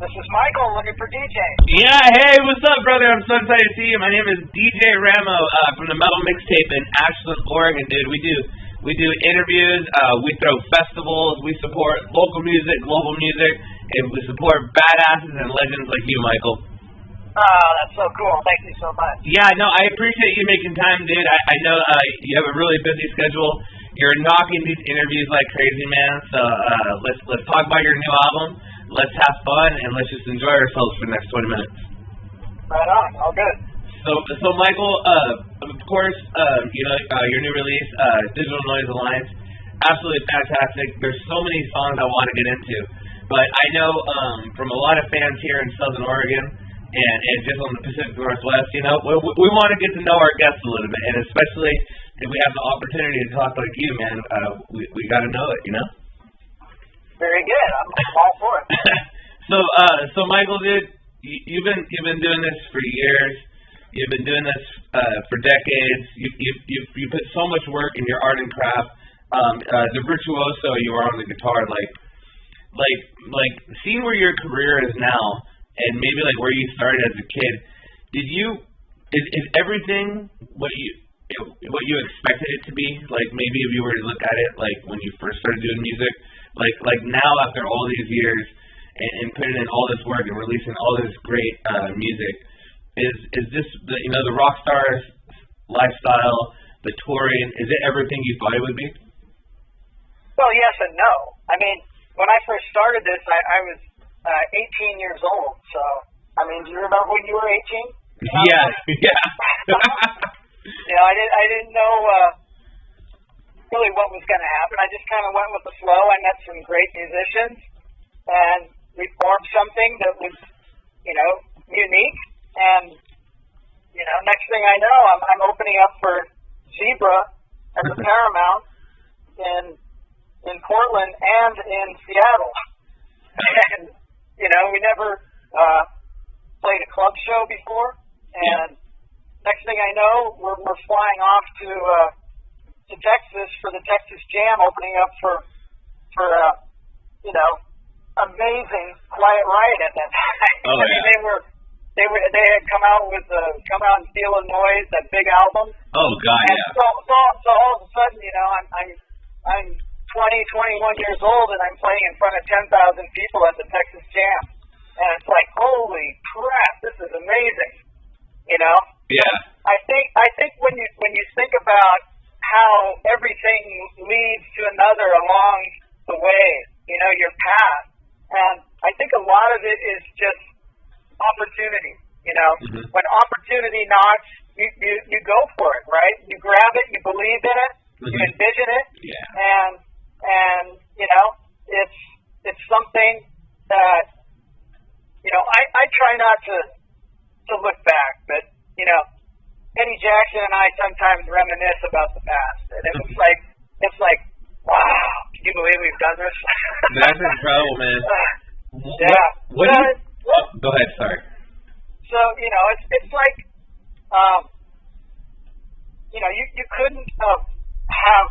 This is Michael looking for DJ. Yeah, hey, what's up, brother? I'm so excited to see you. My name is DJ Ramo from the Metal Mixtape in Ashland, Oregon, dude. We do interviews, we throw festivals, we support local music, global music, and we support badasses and legends like you, Michael. Oh, that's so cool. Thank you so much. Yeah, no, I appreciate you making time, dude. I know you have a really busy schedule. You're knocking these interviews like crazy, man. So let's talk about your new album. Let's have fun and let's just enjoy ourselves for the next 20 minutes. Right on. All good. So Michael, of course, your new release, Digital Noise Alliance, absolutely fantastic. There's so many songs I want to get into, but I know from a lot of fans here in Southern Oregon and just on the Pacific Northwest, we want to get to know our guests a little bit, and especially if we have the opportunity to talk like you, man, we got to know it, Very good. I'm all for it. So Michael, dude, you've been doing this for years. You've been doing this for decades. You put so much work in your art and craft. The virtuoso you are on the guitar, like seeing where your career is now, and maybe like where you started as a kid. Is everything what you expected it to be? Like maybe if you were to look at it like when you first started doing music, like now after all these years and putting in all this work and releasing all this great music. Is this the rock star lifestyle, the touring? Is it everything you thought it would be? Well, yes and no. I mean, when I first started this, I was 18 years old. So, I mean, do you remember when you were 18? Yeah. I didn't know really what was going to happen. I just kind of went with the flow. I met some great musicians, and we formed something that was, unique. And, next thing I know, I'm opening up for Zebra at the Paramount in Portland and in Seattle. And, we never played a club show before. And next thing I know, we're flying off to Texas for the Texas Jam, opening up for amazing Quiet Riot at that time. Oh, I mean, they had come out and Feel the Noise, that big album. Oh God, and yeah. So all of a sudden, I'm 20, 21 years old and I'm playing in front of 10,000 people at the Texas Jam, and it's like, holy crap, this is amazing. Yeah. I think when you think about how everything leads to another along the way, your path, and I think a lot of it is just opportunity. Mm-hmm. When opportunity knocks, you go for it, right? You grab it, you believe in it, mm-hmm. you envision it, yeah. and it's something that I try not to look back, but Eddie Jackson and I sometimes reminisce about the past, and it's like wow, can you believe we've done this? That's incredible, man. Yeah. Go ahead, sorry. So, it's like, you couldn't have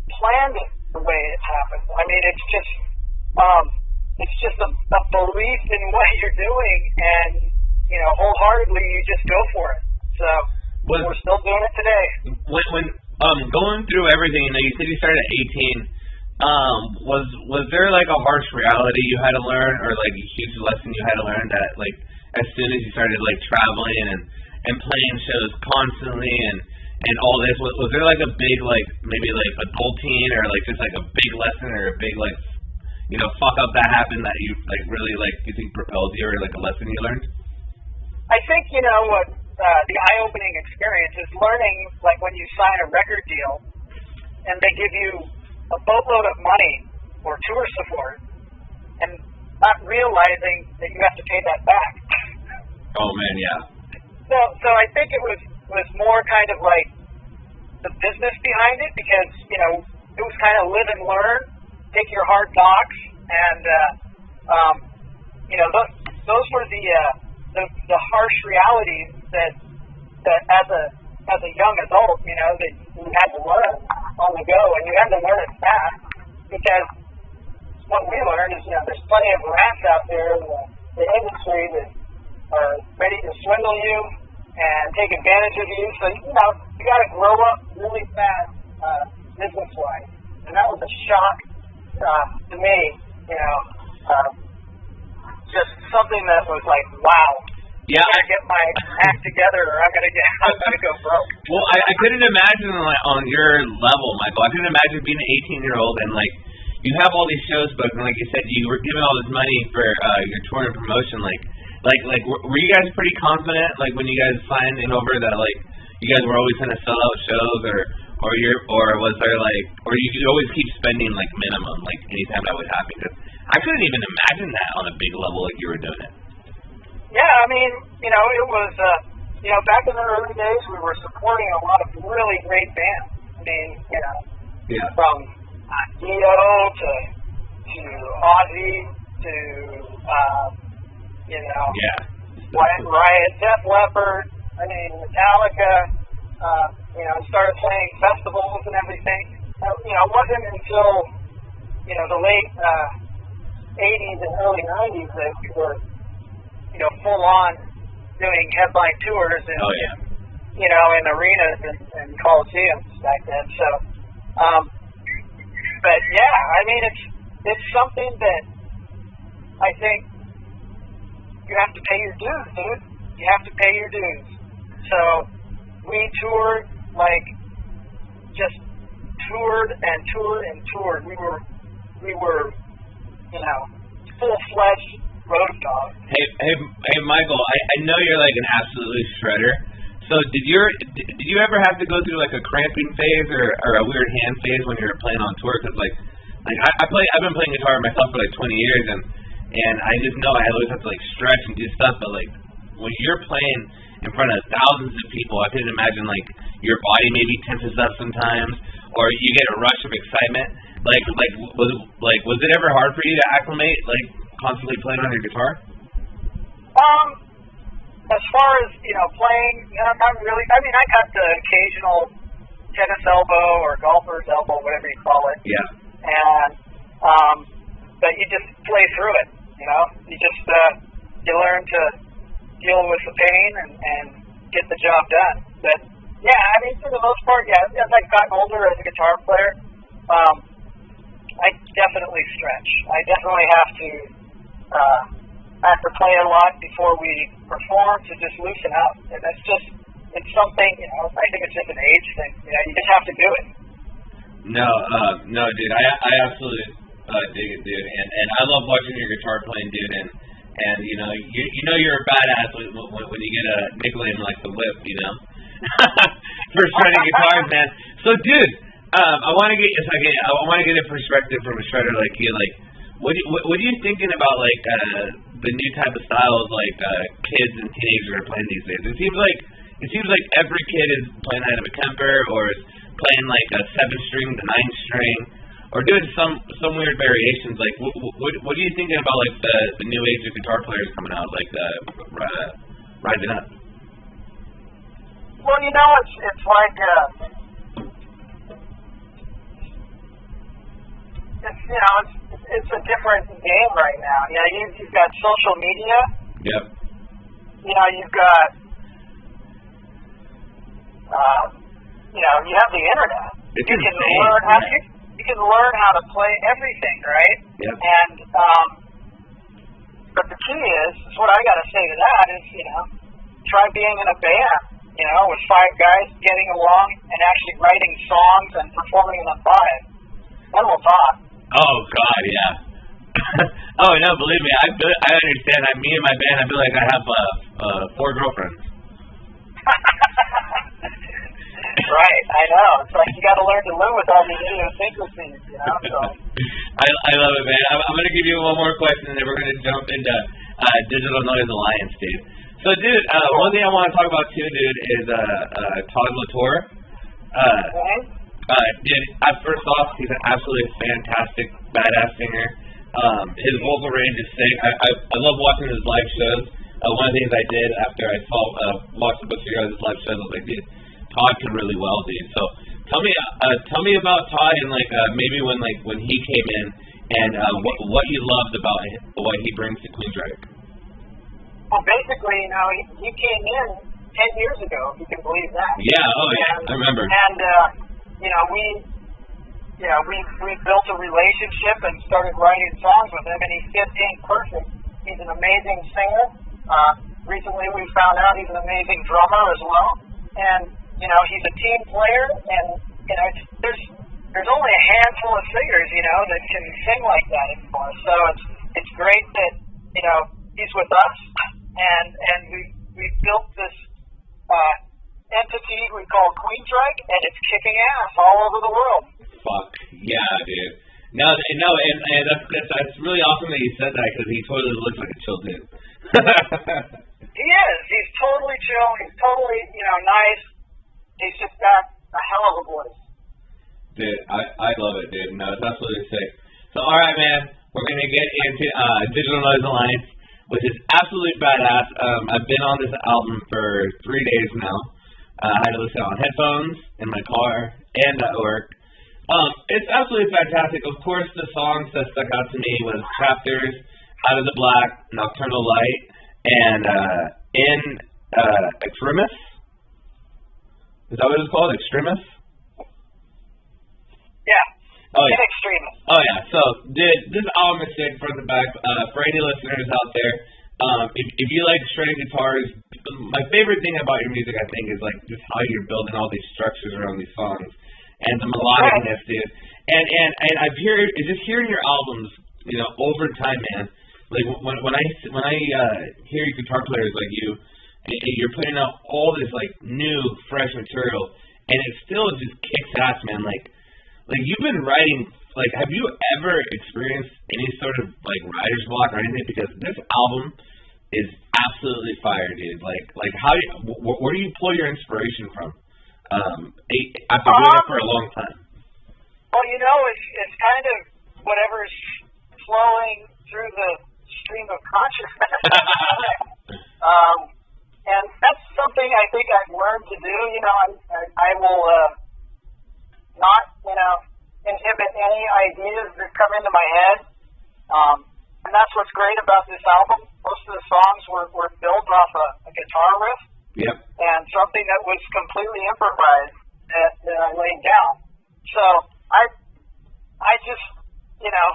planned it the way it happened. I mean, it's just a belief in what you're doing, and, wholeheartely you just go for it. So, we're still doing it today. When going through everything, you said you started at 18, was there like a harsh reality you had to learn, or like a huge lesson you had to learn that like as soon as you started like traveling and playing shows constantly and all this, was there like a big like maybe like adulting or like just like a big lesson or a big like fuck up that happened that you like really like you think propelled you, or like a lesson you learned? I think what the eye-opening experience is learning, like when you sign a record deal and they give you a boatload of money or tour support, and not realizing that you have to pay that back. Oh man, yeah. So I think it was more kind of like the business behind it, because it was kind of live and learn, take your hard knocks, and those were the harsh realities that as a young adult, that you had to learn on the go, and you had to learn it fast, because what we learned is, there's plenty of rats out there the industry that are ready to swindle you and take advantage of you. So, you know, you got to grow up really fast business-wise. And that was a shock to me, you know, just something that was like, wow. Yeah, I gotta get my act together, or I'm gonna go broke. Well, I couldn't imagine like, on your level, Michael. I couldn't imagine being an 18-year-old and like you have all these shows booked, and like you said, you were given all this money for your tour and promotion. Like, were you guys pretty confident? Like when you guys signed in over that, like you guys were always gonna sell out shows, or was there like, or you could always keep spending like minimum, like anytime that would happen? Because I couldn't even imagine that on a big level, like you were doing it. Yeah, I mean, you know, it was, you know, back in the early days, we were supporting a lot of really great bands. I mean, you know, from Dio to Ozzy to, you know, Riot, Def Leppard, I mean, Metallica, you know, started playing festivals and everything. You know, it wasn't until, you know, the late 80s and early 90s that we were, you know, full on doing headline tours and, you know, in arenas and coliseums back then. So, but yeah, I mean, it's something that I think you have to pay your dues, dude. You have to pay your dues. So we toured, like, just toured and toured and toured. We were, you know, full-fledged road dog. Hey, Michael. I know you're like an absolute shredder. So did you ever have to go through like a cramping phase or a weird hand phase when you were playing on tour? Because like I've been playing guitar myself for like 20 years and I just know I always have to like stretch and do stuff. But like when you're playing in front of thousands of people, I can imagine like your body maybe tenses up sometimes, or you get a rush of excitement. Was it ever hard for you to acclimate like constantly playing on your guitar? As far as, you know, playing, not really. I mean, I got the occasional tennis elbow or golfer's elbow, whatever you call it. Yeah. And, but you just play through it, you know? You just, you learn to deal with the pain and get the job done. But, yeah, I mean, for the most part, yeah, as I've gotten older as a guitar player, I definitely stretch. I definitely have to play a lot before we perform to just loosen up. And that's just, it's something, you know, I think it's just an age thing. You know, you just have to do it. No, dude, I absolutely dig it, dude. And I love watching your guitar playing, dude. And you know, you're a badass when you get a nickel in like the whip, you know, for shredding guitars, man. So, dude, I want to get a perspective from a shredder like you. Like, what are you thinking about like the new type of styles like kids and teenagers are playing these days? It seems like every kid is playing out of a Kemper or is playing like a 7-string to 9-string or doing some weird variations. Like, what are you thinking about like the new age of guitar players coming out, like rising up? Well, you know, it's like you know, it's a different game right now. You know, you've got social media. Yep. You know, you've got, you know, you have the internet. You can learn how to play everything, right? Yep. And but the key is what I got to say to that is, you know, try being in a band. You know, with 5 guys getting along and actually writing songs and performing in a 5. Then we'll talk. Oh God, yeah. Oh no, believe me, I understand. Me and my band, I feel like I have 4 girlfriends. Right, I know. It's like you got to learn to live with all these idiosyncrasies, you know. So. I love it, man. I'm going to give you one more question, and then we're going to jump into Digital Noise Alliance, dude. So, dude, one thing I want to talk about too, dude, is Todd Latour. Dude, first off, he's an absolutely fantastic, badass singer. His vocal range is sick. I love watching his live shows. One of the things I did after I watched a bunch of his live shows, I was like, dude, Todd can really well, dude. So tell me about Todd and like maybe when he came in and what you loved about what he brings to Queensrÿche. Well, basically, you know, he came in 10 years ago, if you can believe that. Yeah, oh yeah, I remember. And, you know, we built a relationship and started writing songs with him, and he fit in perfect. He's an amazing singer. Recently we found out he's an amazing drummer as well. And, you know, he's a team player, and, you know, there's only a handful of singers, you know, that can sing like that anymore. So it's great that, you know, he's with us, and we built this entity we call Queensrÿche, and it's kicking ass all over the world. Fuck yeah, dude. No, and that's really awesome that you said that, because he totally looks like a chill dude. He is. He's totally chill. He's totally, you know, nice. He's just got a hell of a voice. Dude, I love it, dude. No, it's absolutely sick. So, all right, man, we're gonna get into Digital Noise Alliance, which is absolutely badass. I've been on this album for 3 days now. I had to listen on headphones in my car and at work. It's absolutely fantastic. Of course, the songs that stuck out to me was Chapters, Out of the Black, Nocturnal Light, and In Extremis. Is that what it's called? Extremis? Yeah. Oh yeah. In Extremis. Oh yeah. So, dude, this album is sick front to back. For any listeners out there, if you like shredding guitars, my favorite thing about your music, I think, is like just how you're building all these structures around these songs and the melodicness, dude. And I've just hearing your albums, you know, over time, man. Like when I hear guitar players like you, and you're putting out all this like new, fresh material, and it still just kicks ass, man. Like you've been writing. Like, have you ever experienced any sort of like writer's block or anything? Because this album is absolutely fire, dude. Like how where do you pull your inspiration from? After doing it for a long time. Well, you know, it's kind of whatever's flowing through the stream of consciousness. And that's something I think I've learned to do. You know, I will not, you know, inhibit any ideas that come into my head. And that's what's great about this album. Most of the songs were built off a guitar riff. Yep. And something that was completely improvised that I laid down. So I just, you know,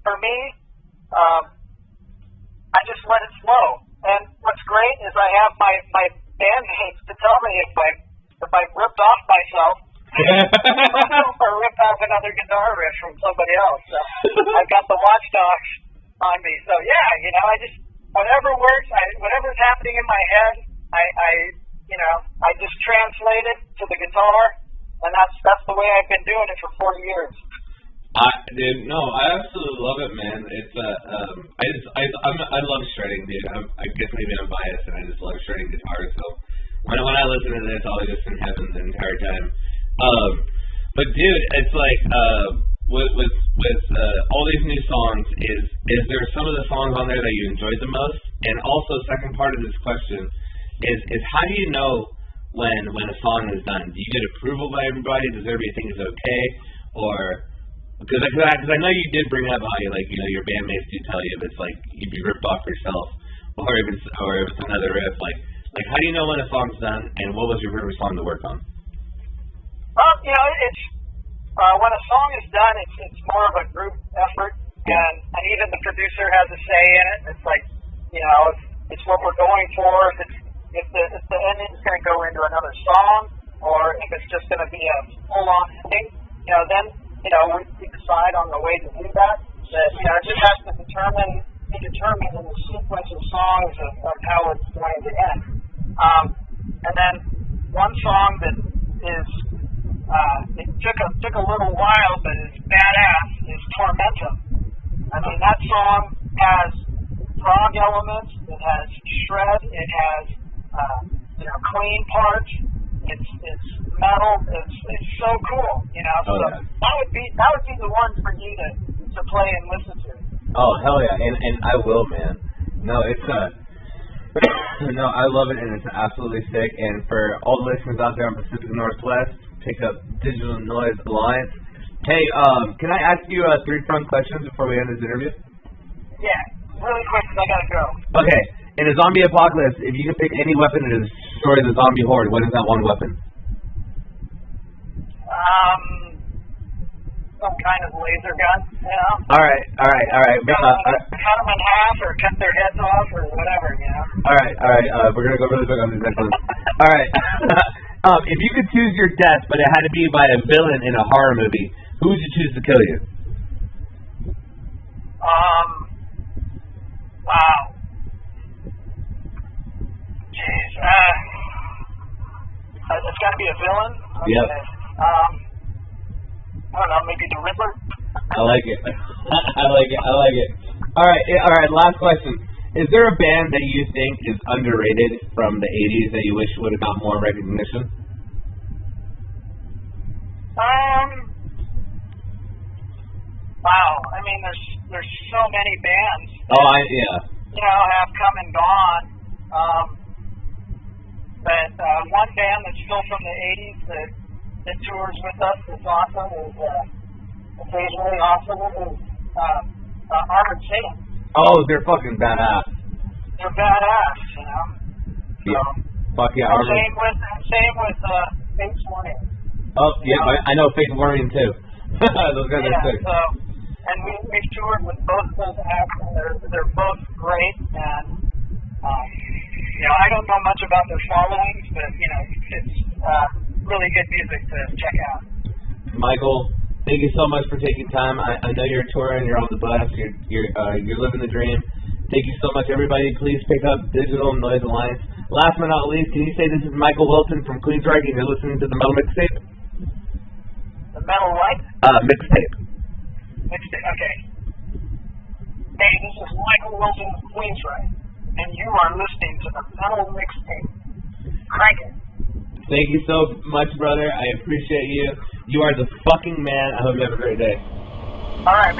for me, I just let it flow. And what's great is I have my bandmates to tell me if I ripped off myself or ripped off another guitar riff from somebody else. So I've got the watchdogs on me. So yeah, you know, I just whatever works, whatever's happening in my head, I just translate it to the guitar, and that's the way I've been doing it for 40 years. Dude, no, I absolutely love it, man. It's I love shredding, dude. I guess maybe I'm biased, and I just love shredding guitars. So when I listen to this, I'll just in heaven the entire time. But dude, it's like with all these new songs, is there some of the songs on there that you enjoyed the most? And also, second part of this question is how do you know when a song is done? Do you get approval by everybody? Does everybody think it's okay? Or because I know you did bring up how your bandmates do tell you if it's like you'd be ripped off yourself, or if it's another riff. Like how do you know when a song's done? And what was your favorite song to work on? Well, you know, it's when a song is done, it's more of a group effort, and even the producer has a say in it. It's like, you know, it's what we're going for. If the ending's going to go into another song, or if it's just going to be a full-on ending, you know, then, you know, we decide on the way to do that. That, you know, it just has to be determined in the sequence of songs of how it's going to end. And then one song that is it took a little while, but is badass, is Tormentum. I mean, that song has prog elements, it has shred, it has clean parts, it's metal, it's so cool, you know. So that would be the one for you to play and listen to. Oh hell yeah, and I will, man. No, it's no, I love it, and it's absolutely sick. And for all the listeners out there on Pacific Northwest, pick up Digital Noise Alliance. Hey, can I ask you 3 fun questions before we end this interview? Yeah, really quick, because I gotta go. Okay. In a zombie apocalypse, if you could pick any weapon to destroy the zombie horde, what is that one weapon? Some kind of laser gun, you know? Alright. Cut them in half or cut their heads off or whatever, you know? Alright, we're gonna go really quick on this next one. Alright. If you could choose your death, but it had to be by a villain in a horror movie, who would you choose to kill you? Wow. Jeez. It's got to be a villain? Okay. Yep. I don't know, maybe the Riddler? I like it. I like it. Alright, last question. Is there a band that you think is underrated from the 80s that you wish would have got more recognition? Wow. I mean, there's so many bands. Yeah. You know, have come and gone. But one band that's still from the 80s that tours with us that's awesome is occasionally awesome is Armored Saint. Oh, they're fucking badass. They're badass, you know. Yeah. Fuck yeah, Armored. Same with Fate's Warning. Oh yeah, I know Fate's Warning too. Those guys are sick. So, and we've toured with both those acts, and they're both great. And you know, I don't know much about their followings, but you know, it's really good music to check out. Michael, thank you so much for taking time. I know you're touring, you're on the bus, you're living the dream. Thank you so much, everybody. Please pick up Digital Noise Alliance. Last but not least, can you say this is Michael Wilton from Queensrÿche and you're listening to the Metal Mixtape? The Metal what? Mixtape. Mixtape, okay. Hey, this is Michael Wilton of Queensrÿche, and you are listening to the Metal Mixtape. Crank it. Thank you so much, brother. I appreciate you. You are the fucking man. I hope you have a great day. All right.